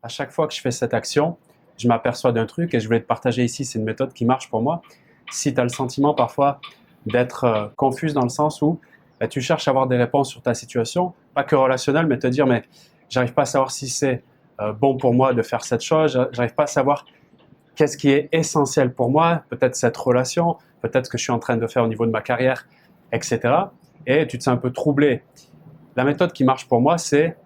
À chaque fois que je fais cette action, je m'aperçois d'un truc et je voulais te partager ici, c'est une méthode qui marche pour moi. Si tu as le sentiment parfois d'être confuse dans le sens où tu cherches à avoir des réponses sur ta situation, pas que relationnelle, mais te dire mais j'arrive pas à savoir si c'est bon pour moi de faire cette chose, j'arrive pas à savoir qu'est-ce qui est essentiel pour moi, peut-être cette relation, peut-être ce que je suis en train de faire au niveau de ma carrière, etc. Et tu te sens un peu troublé. La méthode qui marche pour moi, c'est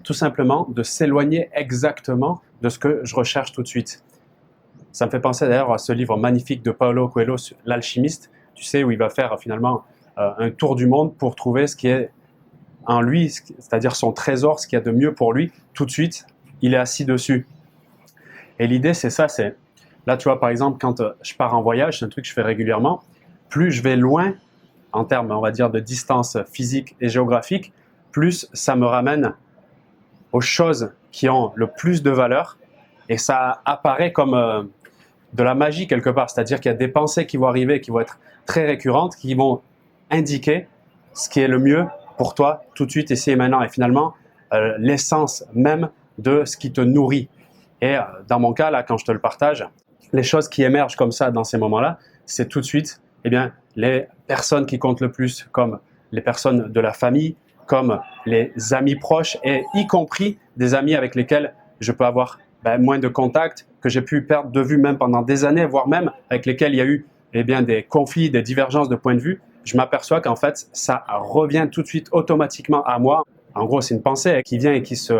tout simplement de s'éloigner exactement de ce que je recherche tout de suite. Ça me fait penser d'ailleurs à ce livre magnifique de Paulo Coelho, L'Alchimiste, tu sais, où il va faire finalement un tour du monde pour trouver ce qui est en lui, c'est-à-dire son trésor, ce qu'il y a de mieux pour lui, tout de suite, il est assis dessus. Et l'idée, c'est ça, c'est, là, tu vois, par exemple, quand je pars en voyage, c'est un truc que je fais régulièrement, plus je vais loin, en termes, on va dire, de distance physique et géographique, plus ça me ramène aux choses qui ont le plus de valeur, et ça apparaît comme de la magie quelque part, c'est-à-dire qu'il y a des pensées qui vont arriver, qui vont être très récurrentes, qui vont indiquer ce qui est le mieux pour toi tout de suite, ici et maintenant, et finalement, l'essence même de ce qui te nourrit. Et dans mon cas, là, quand je te le partage, les choses qui émergent comme ça dans ces moments-là, c'est tout de suite, eh bien, les personnes qui comptent le plus, comme les personnes de la famille, comme les amis proches, et y compris des amis avec lesquels je peux avoir moins de contact, que j'ai pu perdre de vue même pendant des années, voire même avec lesquels il y a eu eh bien, des conflits, des divergences de points de vue. Je m'aperçois qu'en fait, ça revient tout de suite automatiquement à moi. En gros, c'est une pensée qui vient et qui se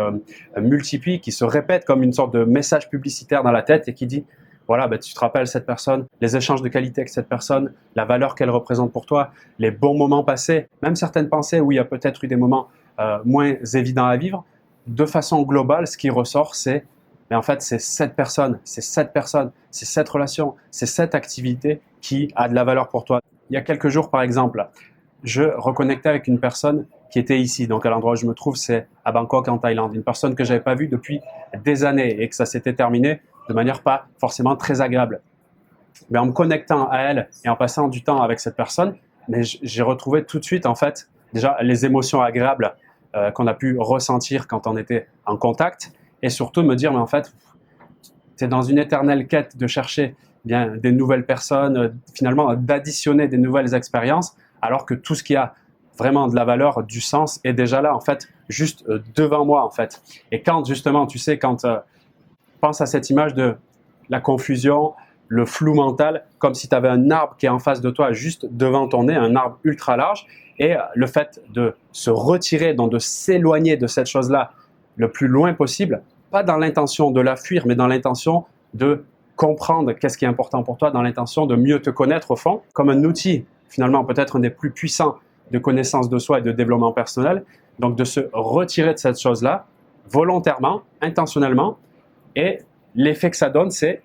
multiplie, qui se répète comme une sorte de message publicitaire dans la tête et qui dit, voilà, tu te rappelles cette personne, les échanges de qualité avec cette personne, la valeur qu'elle représente pour toi, les bons moments passés, même certaines pensées où il y a peut-être eu des moments moins évidents à vivre. De façon globale, ce qui ressort, c'est, mais en fait, c'est cette personne, c'est cette relation, c'est cette activité qui a de la valeur pour toi. Il y a quelques jours, par exemple, je reconnectais avec une personne qui était ici. Donc, à l'endroit où je me trouve, c'est à Bangkok, en Thaïlande. Une personne que je n'avais pas vue depuis des années et que ça s'était terminé de manière pas forcément très agréable. Mais en me connectant à elle et en passant du temps avec cette personne, mais j'ai retrouvé tout de suite, en fait, déjà les émotions agréables qu'on a pu ressentir quand on était en contact et surtout me dire, mais en fait, tu es dans une éternelle quête de chercher bien des nouvelles personnes, finalement d'additionner des nouvelles expériences, alors que tout ce qui a vraiment de la valeur, du sens est déjà là, en fait, juste devant moi, en fait. Et quand, justement, tu sais, quand pense à cette image de la confusion, le flou mental, comme si tu avais un arbre qui est en face de toi, juste devant ton nez, un arbre ultra large, et le fait de se retirer, donc de s'éloigner de cette chose-là le plus loin possible, pas dans l'intention de la fuir, mais dans l'intention de comprendre qu'est-ce qui est important pour toi, dans l'intention de mieux te connaître au fond, comme un outil, finalement peut-être un des plus puissants de connaissance de soi et de développement personnel, donc de se retirer de cette chose-là, volontairement, intentionnellement, et l'effet que ça donne, c'est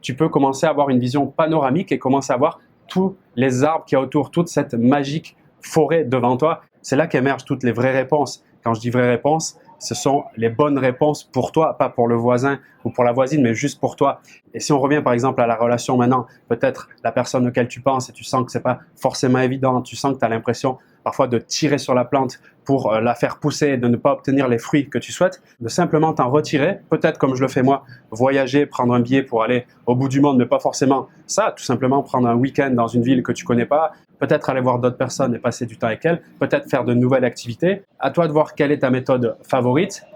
tu peux commencer à avoir une vision panoramique et commencer à voir tous les arbres qu'il y a autour, toute cette magique forêt devant toi. C'est là qu'émergent toutes les vraies réponses. Quand je dis vraies réponses, ce sont les bonnes réponses pour toi, pas pour le voisin ou pour la voisine, mais juste pour toi. Et si on revient par exemple à la relation maintenant, peut-être la personne auquel tu penses et tu sens que c'est pas forcément évident, tu sens que tu as l'impression parfois de tirer sur la plante pour la faire pousser et de ne pas obtenir les fruits que tu souhaites, de simplement t'en retirer, peut-être comme je le fais moi, voyager, prendre un billet pour aller au bout du monde, mais pas forcément ça, tout simplement prendre un week-end dans une ville que tu connais pas, peut-être aller voir d'autres personnes et passer du temps avec elles, peut-être faire de nouvelles activités. À toi de voir quelle est ta méthode favorite,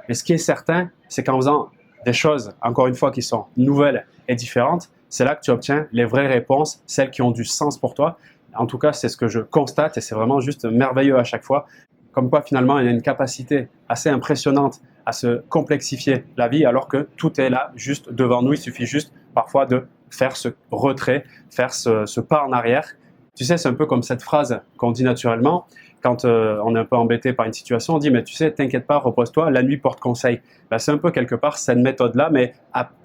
mais ce qui est certain, c'est qu'en faisant des choses, encore une fois, qui sont nouvelles et différentes, c'est là que tu obtiens les vraies réponses, celles qui ont du sens pour toi. En tout cas, c'est ce que je constate et c'est vraiment juste merveilleux à chaque fois. Comme quoi, finalement, il y a une capacité assez impressionnante à se complexifier la vie alors que tout est là, juste devant nous. Il suffit juste parfois de faire ce retrait, faire ce pas en arrière. Tu sais, c'est un peu comme cette phrase qu'on dit naturellement quand on est un peu embêté par une situation. On dit, mais tu sais, t'inquiète pas, repose-toi, la nuit porte conseil. C'est un peu quelque part cette méthode-là, mais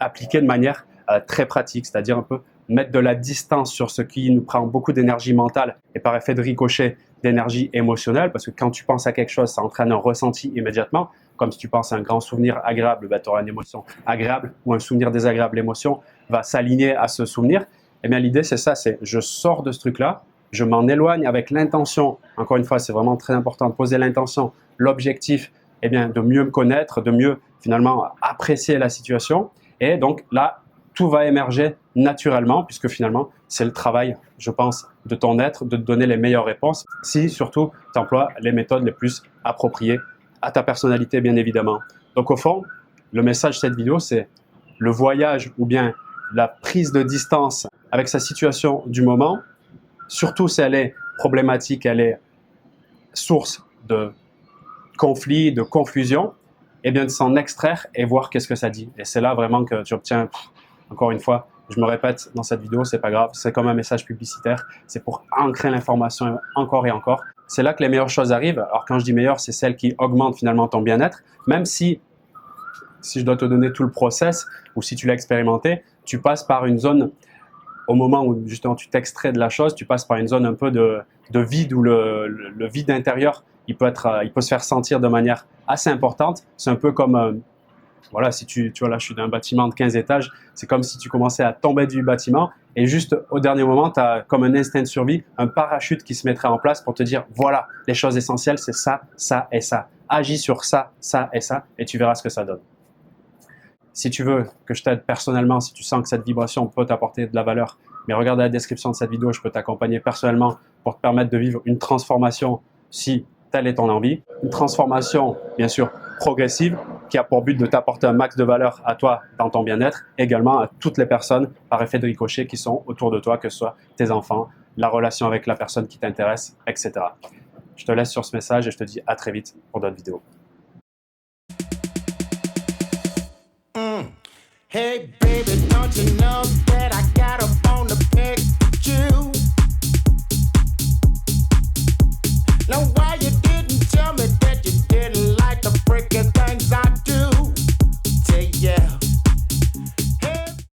appliquée de manière très pratique, c'est-à-dire un peu mettre de la distance sur ce qui nous prend beaucoup d'énergie mentale et par effet de ricochet d'énergie émotionnelle, parce que quand tu penses à quelque chose, ça entraîne un ressenti immédiatement. Comme si tu penses à un grand souvenir agréable, tu auras une émotion agréable, ou un souvenir désagréable, l'émotion va s'aligner à ce souvenir. Eh bien, l'idée, c'est ça, c'est je sors de ce truc-là, je m'en éloigne avec l'intention. Encore une fois, c'est vraiment très important de poser l'intention, l'objectif, eh bien, de mieux me connaître, de mieux finalement apprécier la situation. Et donc là, tout va émerger naturellement, puisque finalement, c'est le travail, je pense, de ton être, de te donner les meilleures réponses, si surtout tu emploies les méthodes les plus appropriées à ta personnalité, bien évidemment. Donc au fond, le message de cette vidéo, c'est le voyage ou bien la prise de distance avec sa situation du moment, surtout si elle est problématique, elle est source de conflit, de confusion, et bien de s'en extraire et voir qu'est-ce que ça dit. Et c'est là vraiment que tu obtiens, encore une fois, je me répète dans cette vidéo, c'est pas grave, c'est comme un message publicitaire, c'est pour ancrer l'information encore et encore. C'est là que les meilleures choses arrivent. Alors quand je dis meilleures, c'est celles qui augmentent finalement ton bien-être, même si je dois te donner tout le process, ou si tu l'as expérimenté, tu passes par une zone, au moment où justement tu t'extrais de la chose, tu passes par une zone un peu de vide, où le vide intérieur, il peut se faire sentir de manière assez importante. C'est un peu comme, voilà, si tu vois là, je suis dans un bâtiment de 15 étages, c'est comme si tu commençais à tomber du bâtiment et juste au dernier moment, tu as comme un instinct de survie, un parachute qui se mettrait en place pour te dire, voilà, les choses essentielles, c'est ça, ça et ça. Agis sur ça, ça et ça et tu verras ce que ça donne. Si tu veux que je t'aide personnellement, si tu sens que cette vibration peut t'apporter de la valeur, mais regarde la description de cette vidéo, je peux t'accompagner personnellement pour te permettre de vivre une transformation si telle est ton envie. Une transformation, bien sûr, progressive, qui a pour but de t'apporter un max de valeur à toi dans ton bien-être, également à toutes les personnes par effet de ricochet qui sont autour de toi, que ce soit tes enfants, la relation avec la personne qui t'intéresse, etc. Je te laisse sur ce message et je te dis à très vite pour d'autres vidéos. Hey baby, don't you know